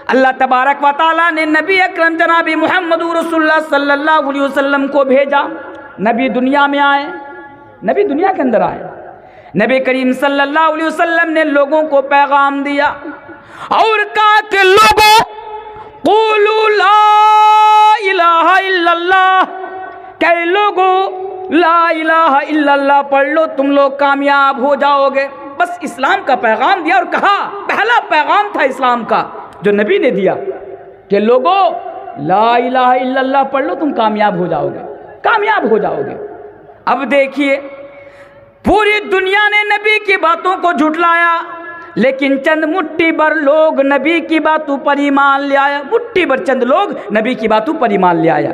اللہ تبارک و تعالیٰ نے نبی اکرم جناب محمد رسول اللہ صلی اللہ علیہ وسلم کو بھیجا. نبی دنیا میں آئے, نبی دنیا کے اندر آئے. نبی کریم صلی اللہ علیہ وسلم نے لوگوں کو پیغام دیا اور کہا کہ لوگوں قولوا لا الہ الا اللہ, کہ لوگوں لا الہ الا اللہ پڑھ لو, تم لوگ کامیاب ہو جاؤ گے. بس اسلام کا پیغام دیا اور کہا, پہلا پیغام تھا اسلام کا جو نبی نے دیا کہ لوگوں لا الہ الا اللہ پڑھ لو, تم کامیاب ہو جاؤ گے, کامیاب ہو جاؤ گے. اب دیکھیے پوری دنیا نے نبی کی باتوں کو جھٹلایا, لیکن چند مٹھی بھر لوگ نبی کی باتوں پر ایمان لے آیا. مٹھی بھر چند لوگ نبی کی باتوں پر ایمان لے آیا,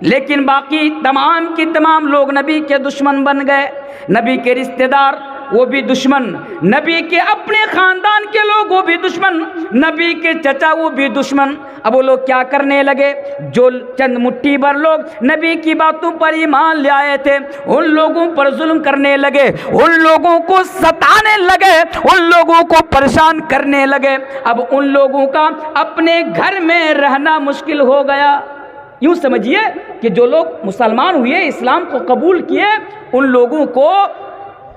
لیکن باقی تمام کی تمام لوگ نبی کے دشمن بن گئے. نبی کے رشتہ دار وہ بھی دشمن, نبی کے اپنے خاندان کے لوگ وہ بھی دشمن, نبی کے چچا وہ بھی دشمن. اب وہ لوگ کیا کرنے لگے, جو چند مٹھی بھر لوگ نبی کی باتوں پر ایمان لے آئے تھے ان لوگوں پر ظلم کرنے لگے, ان لوگوں کو ستانے لگے, ان لوگوں کو پریشان کرنے لگے. اب ان لوگوں کا اپنے گھر میں رہنا مشکل ہو گیا. یوں سمجھیے کہ جو لوگ مسلمان ہوئے, اسلام کو قبول کیے, ان لوگوں کو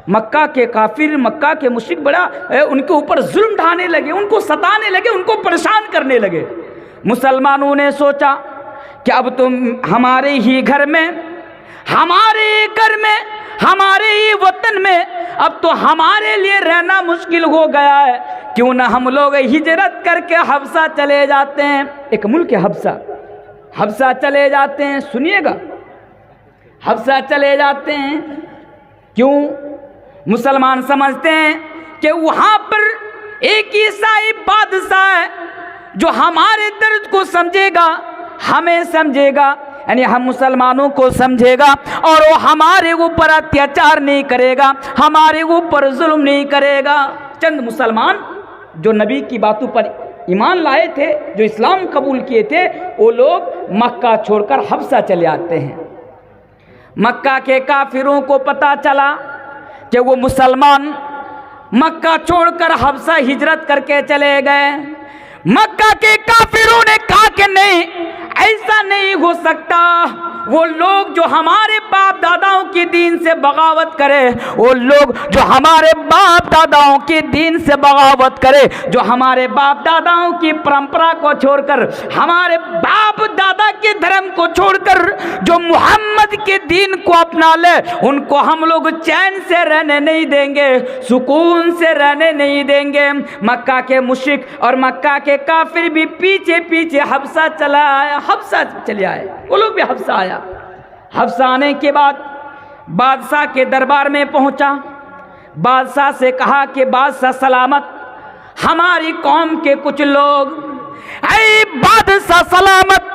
مکہ کے کافر, مکہ کے مشرک بڑا ان کے اوپر ظلم ڈھانے لگے, ان کو ستانے لگے, ان کو پریشان کرنے لگے. مسلمانوں نے سوچا کہ اب تم ہمارے ہی گھر میں, ہمارے گھر میں, ہمارے ہی وطن میں اب تو ہمارے لیے رہنا مشکل ہو گیا ہے, کیوں نہ ہم لوگ ہجرت کر کے حبشہ چلے جاتے ہیں. ایک ملک ہے حبشہ, حبشہ چلے جاتے ہیں. سنیے گا, حبشہ چلے جاتے ہیں. کیوں؟ مسلمان سمجھتے ہیں کہ وہاں پر ایک عیسائی بادشاہ ہے جو ہمارے درد کو سمجھے گا, ہمیں سمجھے گا, یعنی ہم مسلمانوں کو سمجھے گا, اور وہ ہمارے اوپر اتیاچار نہیں کرے گا, ہمارے اوپر ظلم نہیں کرے گا. چند مسلمان جو نبی کی باتوں پر ایمان لائے تھے, جو اسلام قبول کیے تھے, وہ لوگ مکہ چھوڑ کر حبشہ چلے آتے ہیں. مکہ کے کافروں کو پتہ چلا کہ وہ مسلمان مکہ چھوڑ کر حبشہ ہجرت کر کے چلے گئے. مکہ کے کافروں نے کہا کہ نہیں, ایسا نہیں ہو سکتا. وہ لوگ جو ہمارے باپ داداؤں کے دین سے بغاوت کرے, وہ لوگ جو ہمارے باپ داداؤں کے دین سے بغاوت کرے, جو ہمارے باپ داداؤں کی پرمپرا کو چھوڑ کر, ہمارے باپ دادا کے دھرم کو چھوڑ کر جو محمد کے دین کو اپنا لے, ان کو ہم لوگ چین سے رہنے نہیں دیں گے, سکون سے رہنے نہیں دیں گے. مکہ کے مشرک اور مکہ کے کافر بھی پیچھے پیچھے حبشہ چلا آیا, حبشہ چلے آئے. وہ لوگ بھی حبشہ آیا. حبشہ آنے کے بعد بادشاہ کے دربار میں پہنچا. بادشاہ سے کہا کہ بادشاہ سلامت, ہماری قوم کے کچھ لوگ, اے بادشاہ سلامت,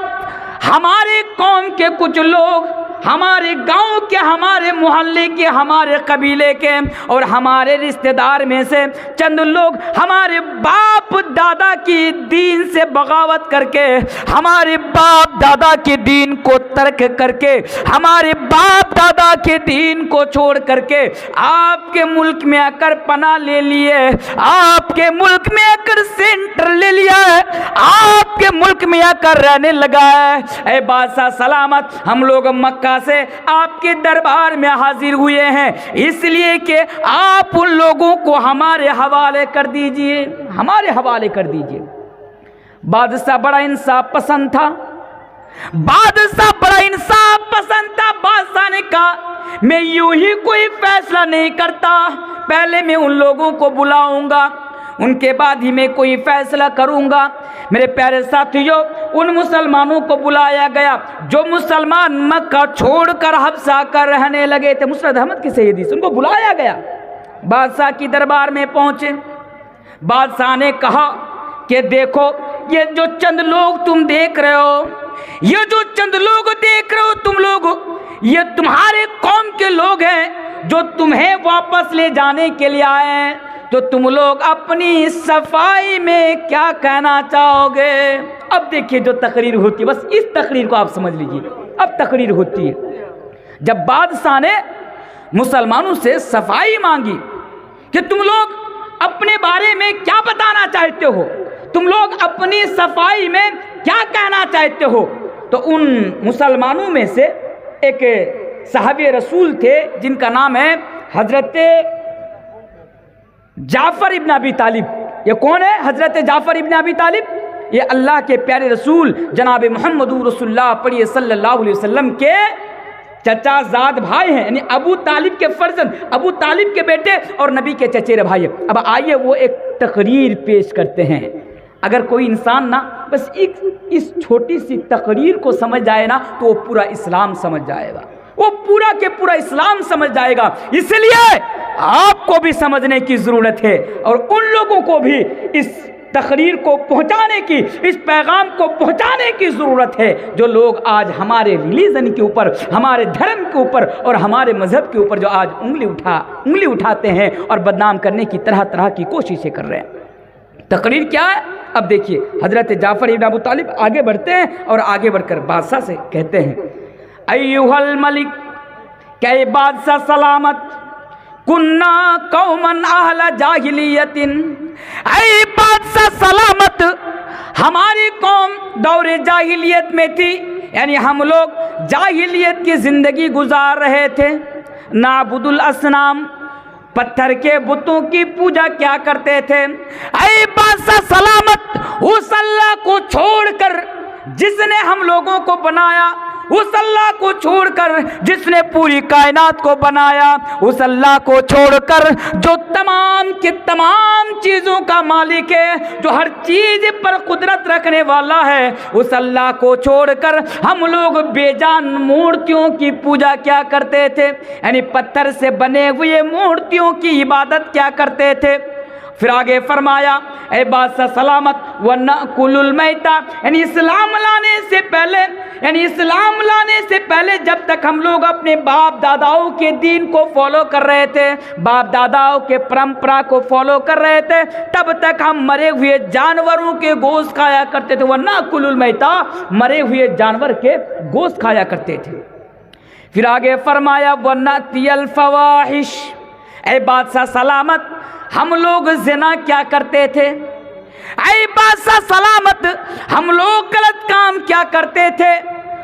ہماری قوم کے کچھ لوگ, ہمارے گاؤں کے, ہمارے محلے کے, ہمارے قبیلے کے اور ہمارے رشتہ دار میں سے چند لوگ ہمارے باپ دادا کی دین سے بغاوت کر کے, ہمارے باپ دادا کے دین کو ترک کر کے, ہمارے باپ دادا کے دین کو چھوڑ کر کے آپ کے ملک میں آ کر پناہ لے لیے, آپ کے ملک میں آ کر سینٹر لے لیا ہے, آپ کے ملک میں آ کر رہنے لگا ہے. اے بادشاہ سلامت, ہم لوگ مکہ سے آپ کے دربار میں حاضر ہوئے ہیں, اس لیے کہ آپ ان لوگوں کو ہمارے حوالے کر دیجئے, ہمارے حوالے کر دیجئے. بادشاہ بڑا انصاف پسند تھا, بادشاہ بڑا انصاف پسند تھا. بادشاہ نے کہا میں یوں ہی کوئی فیصلہ نہیں کرتا, پہلے میں ان لوگوں کو بلاؤں گا, ان کے بعد ہی میں کوئی فیصلہ کروں گا. میرے پیارے ساتھیوں, ان مسلمانوں کو بلایا گیا جو مسلمان مکہ چھوڑ کر حبشہ کر رہنے لگے تھے. مسند احمد کی صحیح حدیث, ان کو بلایا گیا. بادشاہ کی دربار میں پہنچے. بادشاہ نے کہا کہ دیکھو, یہ جو چند لوگ تم دیکھ رہے ہو, یہ جو چند لوگ دیکھ رہے ہو تم لوگ, یہ تمہارے قوم کے لوگ ہیں جو تمہیں واپس لے جانے کے لیے آئے ہیں. تو تم لوگ اپنی صفائی میں کیا کہنا چاہو گے؟ اب دیکھیے جو تقریر ہوتی ہے, بس اس تقریر کو آپ سمجھ لیجیے. اب تقریر ہوتی ہے جب بادشاہ نے مسلمانوں سے صفائی مانگی کہ تم لوگ اپنے بارے میں کیا بتانا چاہتے ہو, تم لوگ اپنی صفائی میں کیا کہنا چاہتے ہو؟ تو ان مسلمانوں میں سے ایک صحابی رسول تھے جن کا نام ہے حضرت جعفر ابن ابی طالب۔ یہ کون ہے؟ حضرت جعفر ابن ابی طالب۔ یہ اللہ کے پیارے رسول جناب محمد رسول اللہ پڑھیے صلی اللہ علیہ وسلم کے چچا زاد بھائی ہیں، یعنی ابو طالب کے فرزند، ابو طالب کے بیٹے اور نبی کے چچیرے بھائی ہیں۔ اب آئیے وہ ایک تقریر پیش کرتے ہیں۔ اگر کوئی انسان نا بس اس چھوٹی سی تقریر کو سمجھ جائے نا تو وہ پورا اسلام سمجھ جائے گا، وہ پورا کے پورا اسلام سمجھ جائے گا۔ اس لیے آپ کو بھی سمجھنے کی ضرورت ہے اور ان لوگوں کو بھی اس تقریر کو پہنچانے کی، اس پیغام کو پہنچانے کی ضرورت ہے جو لوگ آج ہمارے ریلیجن کے اوپر، ہمارے دھرم کے اوپر اور ہمارے مذہب کے اوپر جو آج انگلی اٹھاتے ہیں اور بدنام کرنے کی طرح طرح کی کوششیں کر رہے ہیں۔ تقریر کیا ہے؟ اب دیکھیے حضرت جعفر ابن ابو طالب آگے بڑھتے ہیں اور آگے بڑھ کر بادشاہ سے کہتے ہیں، ایھا الملک، کہ بادشاہ سلامت، کننا قومن اہل جاہلیت، اے بادشاہ سلامت، ہماری قوم دور جاہلیت میں تھی، یعنی ہم لوگ جاہلیت کی زندگی گزار رہے تھے۔ نعبد الاصنام، پتھر کے بتوں کی پوجا کیا کرتے تھے۔ اے بادشاہ سلامت، اس اللہ کو چھوڑ کر جس نے ہم لوگوں کو بنایا، اس اللہ کو چھوڑ کر جس نے پوری کائنات کو بنایا، اس اللہ کو چھوڑ کر جو تمام کی تمام چیزوں کا مالک ہے، جو ہر چیز پر قدرت رکھنے والا ہے، اس اللہ کو چھوڑ کر ہم لوگ بے جان مورتیوں کی پوجا کیا کرتے تھے، یعنی پتھر سے بنے ہوئے مورتیوں کی عبادت کیا کرتے تھے۔ پھر آگے فرمایا، اے بادشاہ سلامت، وَنَأْكُلُ الْمَيْتَ، یعنی اسلام لانے سے پہلے جب تک ہم لوگ اپنے باپ داداؤں کے دین کو فالو کر رہے تھے، باپ داداؤں کے پرمپرا کو فالو کر رہے تھے، تب تک ہم مرے ہوئے جانوروں کے گوشت کھایا کرتے تھے۔ وَنَأْكُلُ الْمَيْتَ، مرے ہوئے جانور کے گوشت کھایا کرتے تھے۔ پھر آگے فرمایا، وَنَأْتِيَ الْفَوَاحِشَ، اے بادشاہ سلامت، ہم لوگ زنا کیا کرتے تھے۔ اے بادشاہ سلامت، ہم لوگ غلط کام کیا کرتے تھے۔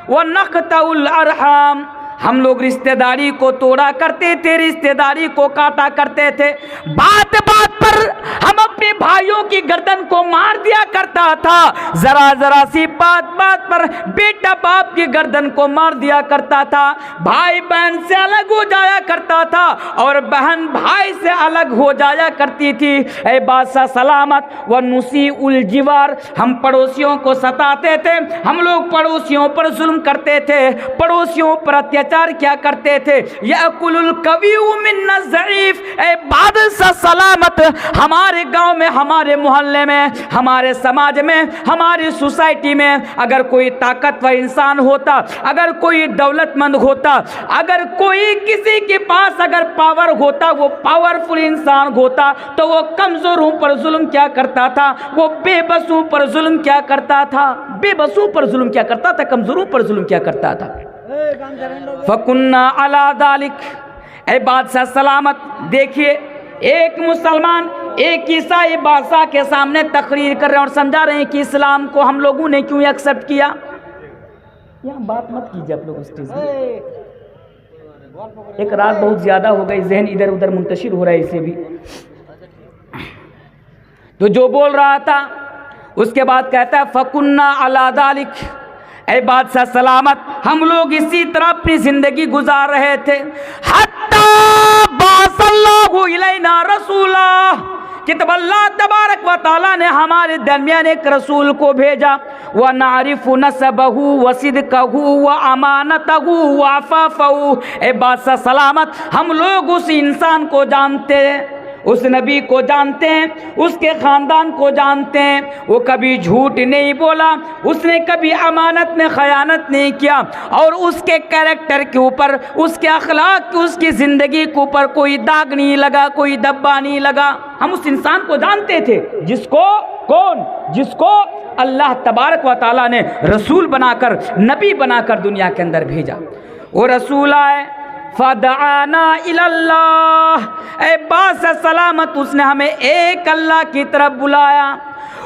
وَنَقْطَعُ الْأَرْحَامَ، ہم لوگ رشتہ داری کو توڑا کرتے تھے، رشتہ داری کو کاٹا کرتے تھے۔ بات بات پر ہم اپنے بھائیوں کی گردن کو مار دیا کرتا تھا، ذرا ذرا سی بات بات پر بیٹا باپ کی گردن کو مار دیا کرتا تھا، بھائی بہن سے الگ ہو جایا کرتا تھا اور بہن بھائی سے الگ ہو جایا کرتی تھی۔ اے بادشاہ سلامت، وَنُسِیءُ الْجِوَارِ، ہم پڑوسیوں کو ستاتے تھے، ہم لوگ پڑوسیوں پر ظلم کرتے تھے، پڑوسیوں پر اتیاچار کیا کرتے تھے۔ یأکل القوی من الضعیف، اے بادشاہ سلامت، ہمارے گاؤں میں، ہمارے محلے میں، ہمارے سماج میں، ہماری سوسائٹی میں اگر کوئی طاقتور انسان ہوتا، اگر کوئی دولت مند ہوتا، اگر کوئی کسی کے پاس اگر پاور ہوتا، وہ پاورفل انسان ہوتا، تو وہ کمزوروں پر ظلم کیا کرتا تھا، وہ بے بسوں پر ظلم کیا کرتا تھا، بے بسوں پر ظلم کیا کرتا تھا، کمزوروں پر ظلم کیا کرتا تھا۔ فَكُنَّا عَلَى ذَلِكَ، اے بادشاہ سلامت، دیکھیے ایک مسلمان، ایک عیسائی بادشاہ کے سامنے تقریر کر رہے ہیں اور سمجھا رہے ہیں کہ اسلام کو ہم لوگوں نے کیوں ایکسپٹ کیا۔ یہاں بات مت کیجیے آپ لوگ اسٹیج میں، ایک رات بہت زیادہ ہو گئی، ذہن ادھر ادھر منتشر ہو رہا ہے، اسے بھی تو جو بول رہا تھا اس کے بعد کہتا ہے فَكُنَّا عَلَى ذَلِكَ، اے بادشاہ سلامت، ہم لوگ اسی طرح اپنی زندگی گزار رہے تھے، حَتَّى بَعَثَ اللَّهُ إِلَيْنَا رَسُولًا، کہ تب اللہ تبارک و تعالیٰ نے ہمارے درمیان ایک رسول کو بھیجا، وَنَعْرِفُ نَسَبَهُ وَصِدْقَهُ وَأَمَانَتَهُ وَعَفَافَهُ، اے بادشاہ سلامت، ہم لوگ اس انسان کو جانتے ہیں، اس نبی کو جانتے ہیں، اس کے خاندان کو جانتے ہیں، وہ کبھی جھوٹ نہیں بولا، اس نے کبھی امانت میں خیانت نہیں کیا، اور اس کے کیریکٹر کے اوپر، اس کے اخلاق، اس کی زندگی کے اوپر کوئی داغ نہیں لگا، کوئی دبا نہیں لگا۔ ہم اس انسان کو جانتے تھے جس کو جس کو اللہ تبارک و تعالیٰ نے رسول بنا کر، نبی بنا کر دنیا کے اندر بھیجا۔ وہ رسول آئے، فَدَعَانَا إِلَى اللَّهِ، اے بادشاہ سلامت، اس نے ہمیں ایک اللہ کی طرف بلایا۔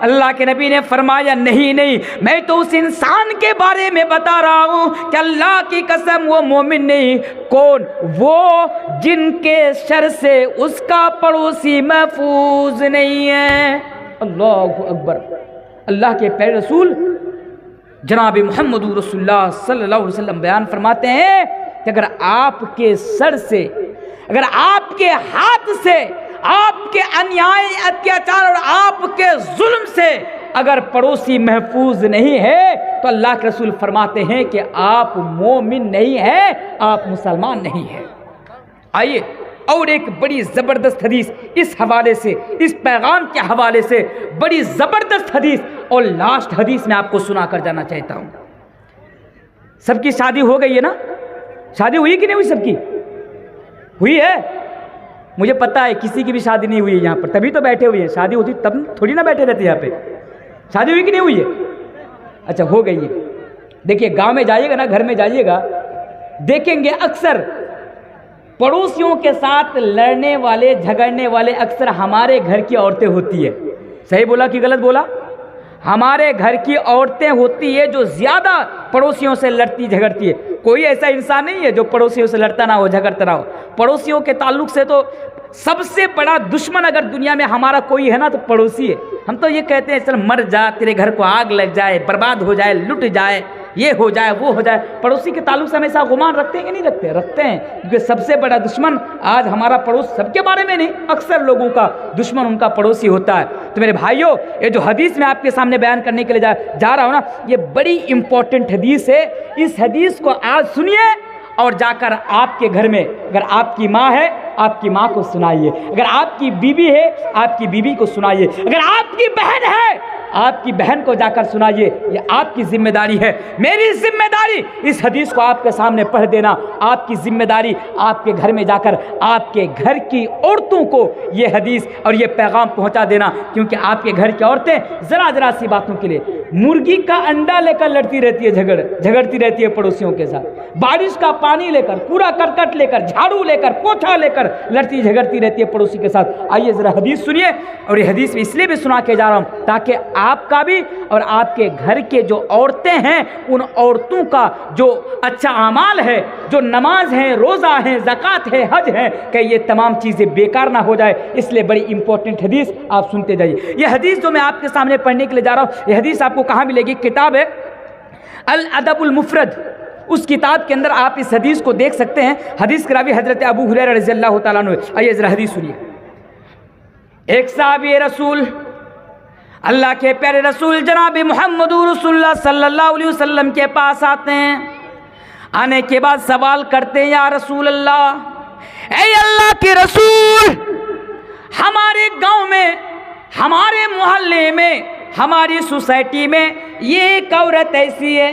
اللہ کے نبی نے فرمایا نہیں نہیں، میں تو اس انسان کے بارے میں بتا رہا ہوں کہ اللہ کی قسم وہ مومن نہیں۔ کون؟ وہ جن کے شر سے اس کا پڑوسی محفوظ نہیں ہے۔ اللہ اکبر۔ اللہ کے پیارے رسول جناب محمد رسول اللہ صلی اللہ علیہ وسلم بیان فرماتے ہیں کہ اگر آپ کے سر سے، اگر آپ کے ہاتھ سے، آپ کے انیائے اتیاچار اور آپ کے ظلم سے اگر پڑوسی محفوظ نہیں ہے تو اللہ کے رسول فرماتے ہیں کہ آپ مومن نہیں ہیں، آپ مسلمان نہیں ہیں۔ آئیے اور ایک بڑی زبردست حدیث اس حوالے سے، اس پیغام کے حوالے سے بڑی زبردست حدیث اور لاسٹ حدیث میں آپ کو سنا کر جانا چاہتا ہوں۔ سب کی شادی ہو گئی ہے نا؟ شادی ہوئی کہ نہیں ہوئی؟ سب کی ہوئی ہے؟ مجھے پتہ ہے کسی کی بھی شادی نہیں ہوئی ہے یہاں پر، تبھی تو بیٹھے ہوئے ہیں۔ شادی ہوتی تب تھوڑی نہ بیٹھے رہتے یہاں پہ۔ شادی ہوئی کہ نہیں ہوئی ہے؟ اچھا ہو گئی ہے۔ دیکھیے گاؤں میں جائیے گا نا، گھر میں جائیے گا، دیکھیں گے اکثر پڑوسیوں کے ساتھ لڑنے والے، جھگڑنے والے اکثر ہمارے گھر کی عورتیں ہوتی ہے۔ صحیح بولا کہ غلط بولا؟ ہمارے گھر کی عورتیں ہوتی ہے جو زیادہ پڑوسیوں سے لڑتی جھگڑتی ہے۔ کوئی ایسا انسان نہیں ہے جو پڑوسیوں سے لڑتا نہ ہو، جھگڑتا نہ ہو۔ پڑوسیوں کے تعلق سے تو سب سے بڑا دشمن اگر دنیا میں ہمارا کوئی ہے نا تو پڑوسی ہے۔ ہم تو یہ کہتے ہیں چل مر جا، تیرے گھر کو آگ لگ جائے، برباد ہو جائے، لٹ جائے، یہ ہو جائے، وہ ہو جائے۔ پڑوسی کے تعلق سے ہمیشہ گمان رکھتے ہیں کہ نہیں رکھتے؟ رکھتے ہیں، کیونکہ سب سے بڑا دشمن آج ہمارا پڑوس، سب کے بارے میں نہیں، اکثر لوگوں کا دشمن ان کا پڑوسی ہوتا ہے۔ تو میرے بھائیوں، یہ جو حدیث میں آپ کے سامنے بیان کرنے کے لیے جا رہا ہوں نا، یہ بڑی امپورٹنٹ حدیث ہے۔ اس حدیث کو آج سنیے اور جا کر آپ کے گھر میں اگر آپ کی ماں ہے، آپ کی ماں کو سنائیے، اگر آپ کی بیوی ہے، آپ کی بیوی کو سنائیے، اگر آپ کی بہن ہے، آپ کی بہن کو جا کر سنائیے۔ یہ آپ کی ذمہ داری ہے، میری ذمہ داری اس حدیث کو آپ کے سامنے پڑھ دینا۔ آپ کی ذمہ داری آپ کے گھر میں جا کر آپ کے گھر کی عورتوں کو یہ حدیث اور یہ پیغام پہنچا دینا، کیونکہ آپ کے گھر کی عورتیں ذرا سی باتوں کے لیے مرغی کا انڈا لے کر لڑتی رہتی ہے، جھگڑتی رہتی ہے پڑوسیوں کے ساتھ، بارش کا پانی لے کر، کوڑا کرکٹ لے کر، جھاڑو لے کر، پوچھا لے کر لڑتی جھگڑتی رہتی ہے پڑوسی کے ساتھ۔ آئیے ذرا حدیث سنیے، اور یہ حدیث میں اس لیے بھی سنا کے جا رہا ہوں تاکہ آپ کا بھی اور آپ کے گھر کے جو عورتیں ہیں ان عورتوں کا جو اچھا اعمال ہے، جو نماز ہے، روزہ ہے، زکوٰۃ ہے، حج ہے، کہ یہ تمام چیزیں بیکار نہ ہو جائے۔ اس لیے بڑی امپورٹنٹ حدیث آپ سنتے جائیے۔ یہ حدیث جو میں آپ کے سامنے پڑھنے کے لیے جا رہا ہوں، یہ حدیث آپ کو کہاں ملے گی؟ کتاب ہے الادب المفرد، اس کتاب کے اندر آپ اس حدیث کو دیکھ سکتے ہیں۔ حدیث کے راوی حضرت ابو ہریرہ رضی اللہ تعالیٰ عنہ۔ آئیے ذرا حدیث سنیے۔ ایک صحابی رسول، اللہ کے پیارے رسول جناب محمد رسول اللہ صلی اللہ علیہ وسلم کے پاس آتے ہیں۔ آنے کے بعد سوال کرتے ہیں، یا رسول اللہ، اے اللہ کے رسول، ہمارے گاؤں میں، ہمارے محلے میں، ہماری سوسائٹی میں یہ ایک عورت ایسی ہے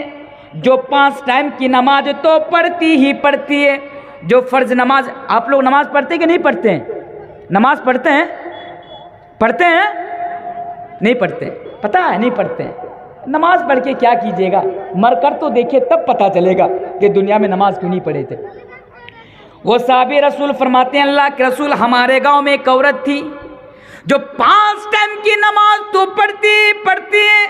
جو 5 ٹائم کی نماز تو پڑھتی ہی پڑھتی ہے، جو فرض نماز۔ آپ لوگ نماز پڑھتے کہ نہیں پڑھتے ہیں؟ نماز پڑھتے ہیں؟ پڑھتے ہیں؟ نہیں پڑھتے؟ پتہ ہے نہیں پڑھتے ہیں۔ نماز پڑھ کے کیا کیجیے گا؟ مر کر تو دیکھیے، تب پتہ چلے گا کہ دنیا میں نماز کیوں نہیں پڑھے تھے۔ وہ صحابی رسول فرماتے ہیں، اللہ کے رسول، ہمارے گاؤں میں ایک عورت تھی جو 5 ٹائم کی نماز تو پڑھتی ہے،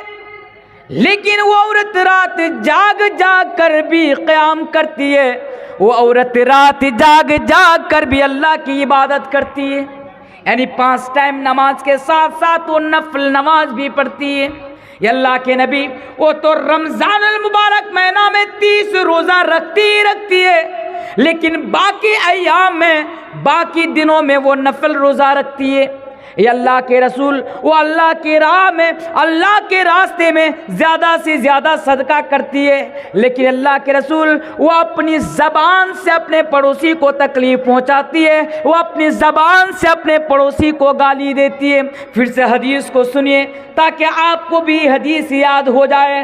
لیکن وہ عورت رات جاگ جاگ کر بھی قیام کرتی ہے، وہ عورت رات جاگ جاگ کر بھی اللہ کی عبادت کرتی ہے، یعنی 5 ٹائم نماز کے ساتھ ساتھ وہ نفل نماز بھی پڑھتی ہے۔ یہ اللہ کے نبی، وہ تو رمضان المبارک مہینہ میں 30 روزہ رکھتی ہے، لیکن باقی ایام میں، باقی دنوں میں وہ نفل روزہ رکھتی ہے۔ یہ اللہ کے رسول، وہ اللہ کی راہ میں، اللہ کے راستے میں زیادہ سے زیادہ صدقہ کرتی ہے، لیکن اللہ کے رسول وہ اپنی زبان سے اپنے پڑوسی کو تکلیف پہنچاتی ہے، وہ اپنی زبان سے اپنے پڑوسی کو گالی دیتی ہے۔ پھر سے حدیث کو سنیے تاکہ آپ کو بھی حدیث یاد ہو جائے۔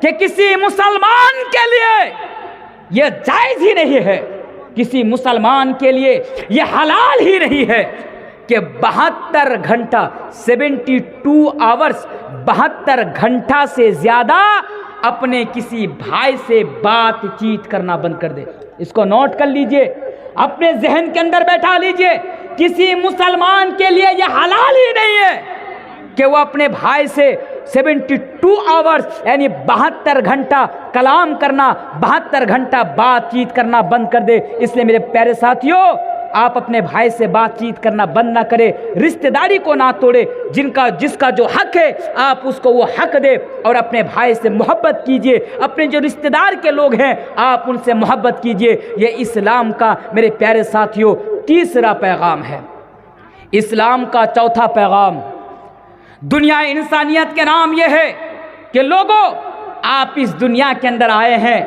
کہ کسی مسلمان کے لیے یہ جائز ہی نہیں ہے، کسی مسلمان کے لیے یہ حلال ہی نہیں ہے کہ 72 گھنٹہ 72 آورس 72 گھنٹہ سے زیادہ اپنے کسی بھائی سے بات چیت کرنا بند کر دے۔ اس کو نوٹ کر لیجئے، اپنے ذہن کے اندر بیٹھا لیجئے، کسی مسلمان کے لیے یہ حلال ہی نہیں ہے کہ وہ اپنے بھائی سے 72 آورس یعنی 72 گھنٹہ کلام کرنا، 72 گھنٹہ بات چیت کرنا بند کر دے۔ اس لیے میرے پیارے ساتھیوں، آپ اپنے بھائی سے بات چیت کرنا بند نہ کرے، رشتہ داری کو نہ توڑے، جس کا جو حق ہے آپ اس کو وہ حق دے، اور اپنے بھائی سے محبت کیجئے، اپنے جو رشتہ دار کے لوگ ہیں آپ ان سے محبت کیجئے۔ یہ اسلام کا میرے پیارے ساتھیوں تیسرا پیغام ہے۔ اسلام کا چوتھا پیغام دنیا انسانیت کے نام یہ ہے کہ لوگوں، آپ اس دنیا کے اندر آئے ہیں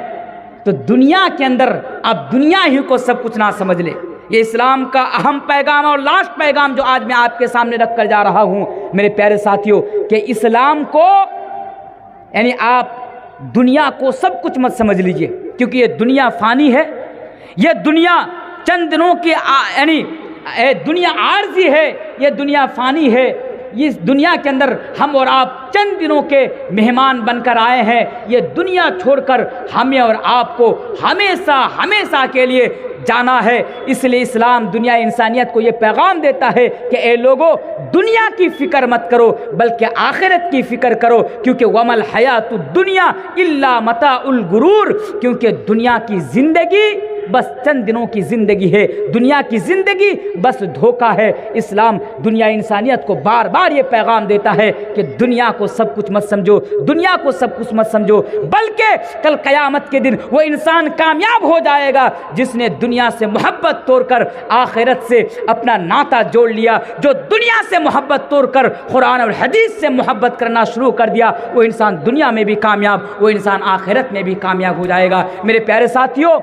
تو دنیا کے اندر آپ دنیا ہی کو سب کچھ نہ سمجھ لے۔ یہ اسلام کا اہم پیغام اور لاسٹ پیغام جو آج میں آپ کے سامنے رکھ کر جا رہا ہوں میرے پیارے ساتھیوں، کہ اسلام کو یعنی آپ دنیا کو سب کچھ مت سمجھ لیجئے، کیونکہ یہ دنیا فانی ہے، یہ دنیا چند دنوں کی یعنی دنیا عارضی ہے، یہ دنیا فانی ہے۔ اس دنیا کے اندر ہم اور آپ چند دنوں کے مہمان بن کر آئے ہیں، یہ دنیا چھوڑ کر ہمیں اور آپ کو ہمیشہ کے لیے جانا ہے۔ اس لیے اسلام دنیا انسانیت کو یہ پیغام دیتا ہے کہ اے لوگوں، دنیا کی فکر مت کرو بلکہ آخرت کی فکر کرو، کیونکہ وَمَا الْحَيَاةُ الدُّنْيَا إِلَّا مَتَاعُ الْغُرُورِ، کیونکہ دنیا کی زندگی بس چند دنوں کی زندگی ہے، دنیا کی زندگی بس دھوکہ ہے۔ اسلام دنیا انسانیت کو بار بار یہ پیغام دیتا ہے کہ دنیا کو سب کچھ مت سمجھو، دنیا کو سب کچھ مت سمجھو، بلکہ کل قیامت کے دن وہ انسان کامیاب ہو جائے گا جس نے دنیا سے محبت توڑ کر آخرت سے اپنا ناطہ جوڑ لیا۔ جو دنیا سے محبت توڑ کر قرآن اور حدیث سے محبت کرنا شروع کر دیا، وہ انسان دنیا میں بھی کامیاب، وہ انسان آخرت میں بھی کامیاب ہو جائے گا۔ میرے پیارے ساتھیوں،